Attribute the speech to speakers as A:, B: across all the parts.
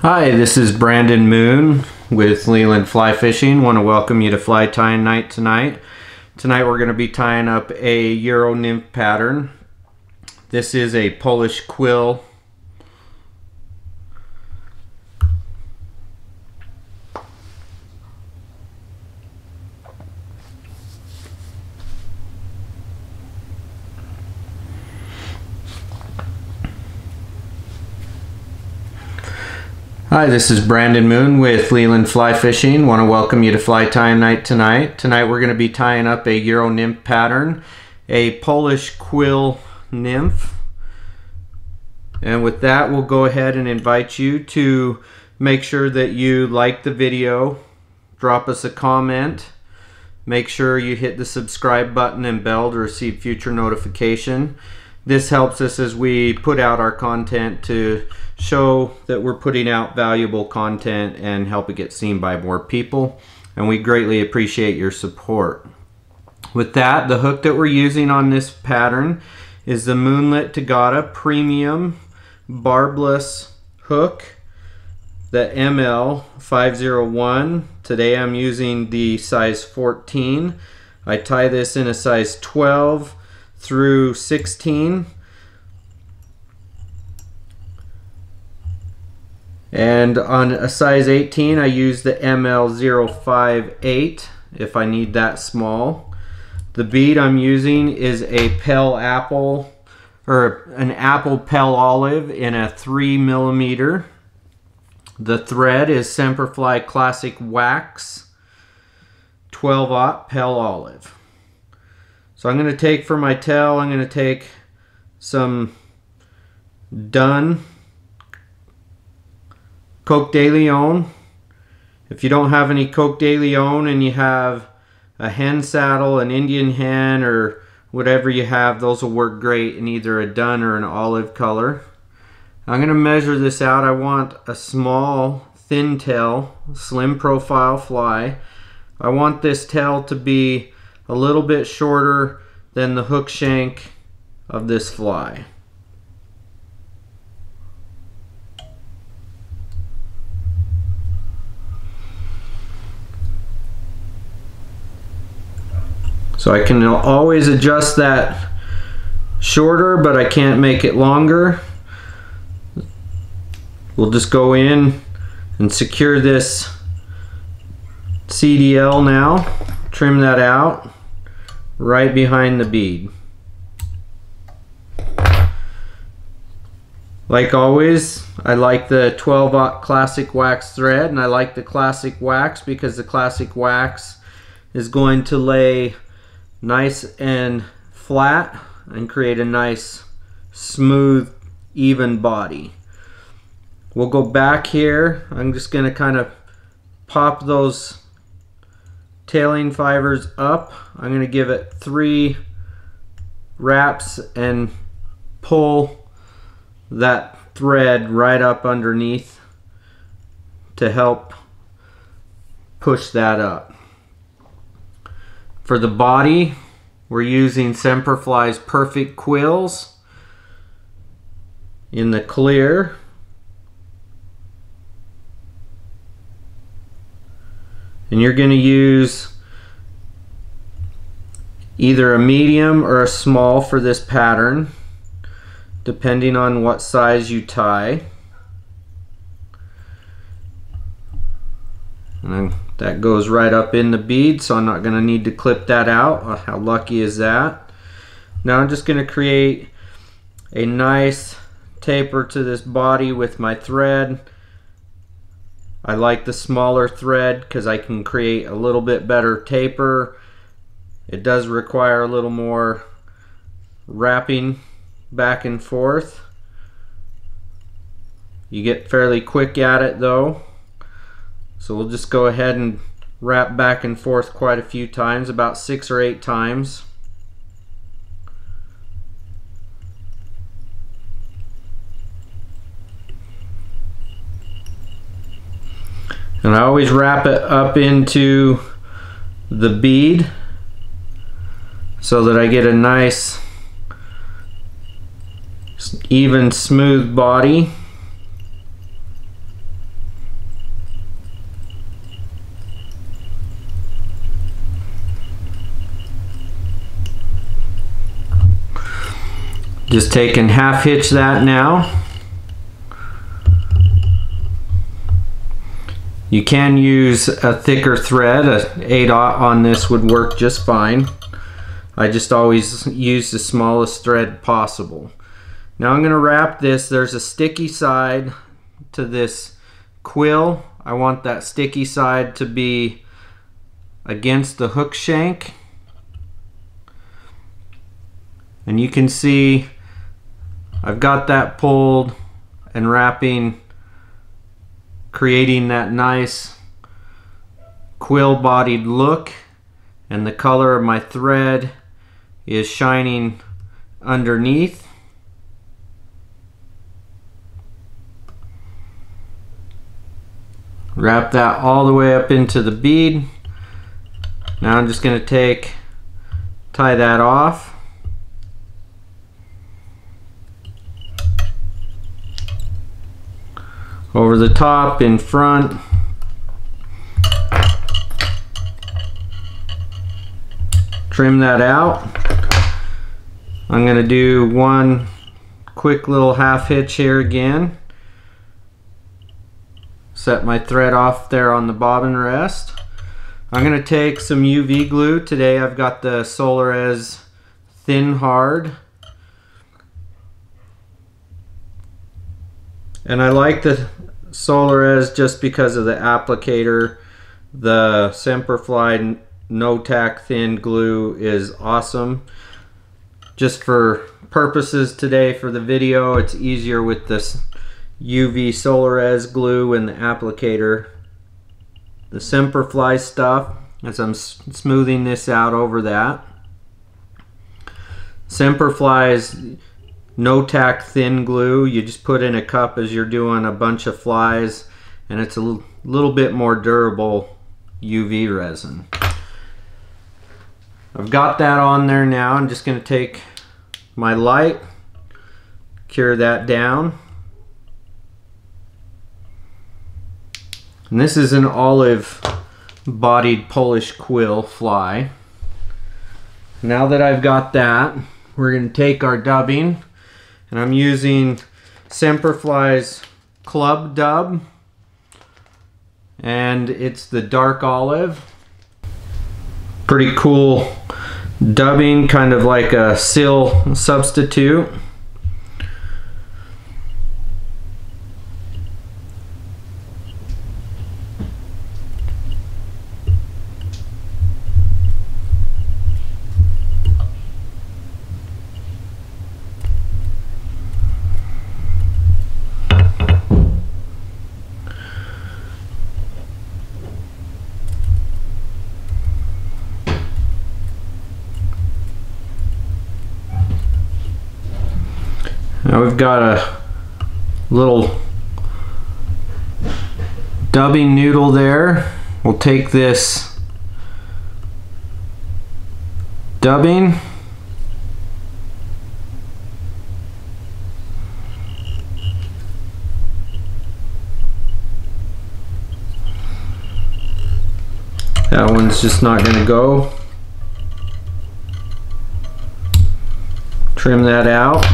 A: Hi, this is Brandon Moon with Leland Fly Fishing. Want to welcome you to Fly Tying Night tonight. Tonight we're going to be tying up a Euro Nymph pattern. This is a Polish Quill. Hi, this is Brandon Moon with Leland Fly Fishing. Want to welcome you to Fly Tying Night tonight. Tonight we're going to be tying up a Euro Nymph pattern, a Polish Quill Nymph. And with that, we'll go ahead and invite you to make sure that you like the video, drop us a comment, make sure you hit the subscribe button and bell to receive future notification. This helps us as we put out our content to show that we're putting out valuable content and help it get seen by more people. And we greatly appreciate your support. With that, the hook that we're using on this pattern is the Moonlit Tagata Premium Barbless hook, the ML501. Today I'm using the size 14. I tie this in a size 12 through 16. And on a size 18, I use the ML058 if I need that small. The bead I'm using is a Pale Apple, or an Apple Pale Olive in a 3mm. The thread is Semperfly Classic Wax 12/0 Pale Olive. So I'm going to take for my tail, I'm going to take some done Coq de Leon. If you don't have any Coq de Leon and you have a hen saddle, an Indian hen, or whatever you have, those will work great in either a dun or an olive color. I'm going to measure this out. I want a small, thin tail, slim profile fly. I want this tail to be a little bit shorter than the hook shank of this fly. So I can always adjust that shorter, but I can't make it longer. We'll just go in and secure this CDL now. Trim that out right behind the bead. Like always, I like the 12/0 Classic Wax thread, and I like the Classic Wax because the Classic Wax is going to lay nice and flat and create a nice, smooth, even body. We'll go back here. I'm just going to kind of pop those tailing fibers up. I'm going to give it 3 wraps and pull that thread right up underneath to help push that up. For the body, we're using Semperfly's Perfect Quills in the clear. And you're going to use either a medium or a small for this pattern, depending on what size you tie. And that goes right up in the bead, so I'm not going to need to clip that out. How lucky is that? Now I'm just going to create a nice taper to this body with my thread. I like the smaller thread because I can create a little bit better taper. It does require a little more wrapping back and forth. You get fairly quick at it though. So we'll just go ahead and wrap back and forth quite a few times, about 6 or 8 times. And I always wrap it up into the bead so that I get a nice, even, smooth body. Just take and half hitch that now. You can use a thicker thread. A 8/0 on this would work just fine. I just always use the smallest thread possible. Now I'm going to wrap this. There's a sticky side to this quill. I want that sticky side to be against the hook shank. And you can see I've got that pulled and wrapping, creating that nice quill bodied look, and the color of my thread is shining underneath. Wrap that all the way up into the bead. Now I'm just going to tie that off. Over the top, in front. Trim that out. I'm going to do one quick little half hitch here again. Set my thread off there on the bobbin rest. I'm going to take some UV glue. Today I've got the Solares Thin Hard. And I like the Solares just because of the applicator. The Semperfly No Tack Thin Glue is awesome. Just for purposes today for the video, it's easier with this UV Solares glue and the applicator. The Semperfly stuff, as I'm smoothing this out over that. Semperfly's No Tack Thin Glue, you just put in a cup as you're doing a bunch of flies, and it's a little bit more durable UV resin. I've got that on there now. I'm just going to take my light, cure that down. And this is an olive bodied Polish quill fly. Now that I've got that, we're going to take our dubbing, and I'm using Semperfly's Club Dub, and it's the dark olive. Pretty cool dubbing, kind of like a sill substitute. Now we've got a little dubbing noodle there. We'll take this dubbing, that one's just not going to go. Trim that out.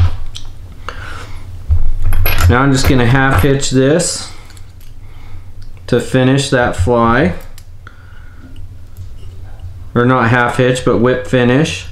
A: Now I'm just going to half hitch this to finish that fly. Or not half hitch, but whip finish.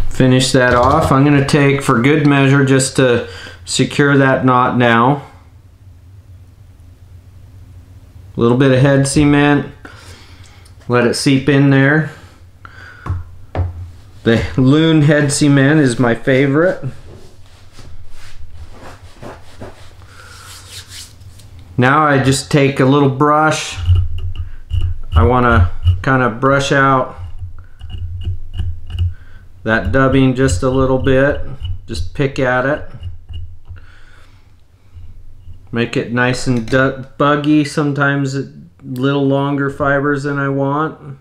A: Finish that off. I'm going to take, for good measure, just to secure that knot now, a little bit of head cement, let it seep in there. The Loon head cement is my favorite. Now I just take a little brush. I want to kind of brush out that dubbing just a little bit. Just pick at it. Make it nice and buggy, sometimes a little longer fibers than I want.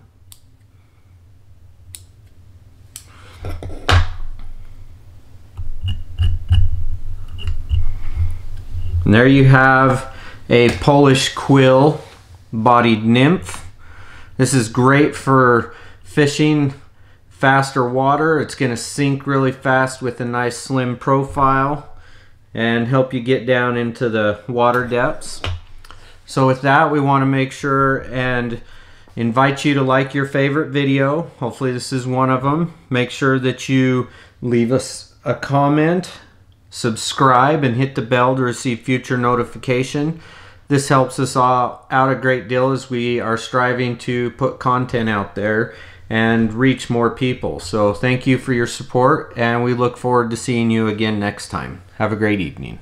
A: And there you have a Polish Quill bodied nymph. This is great for fishing faster water. It's going to sink really fast with a nice slim profile and help you get down into the water depths. So with that, we want to make sure and invite you to like your favorite video. Hopefully this is one of them. Make sure that you leave us a comment, subscribe, and hit the bell to receive future notification. This helps us all out a great deal as we are striving to put content out there and reach more people. So thank you for your support, and we look forward to seeing you again next time. Have a great evening.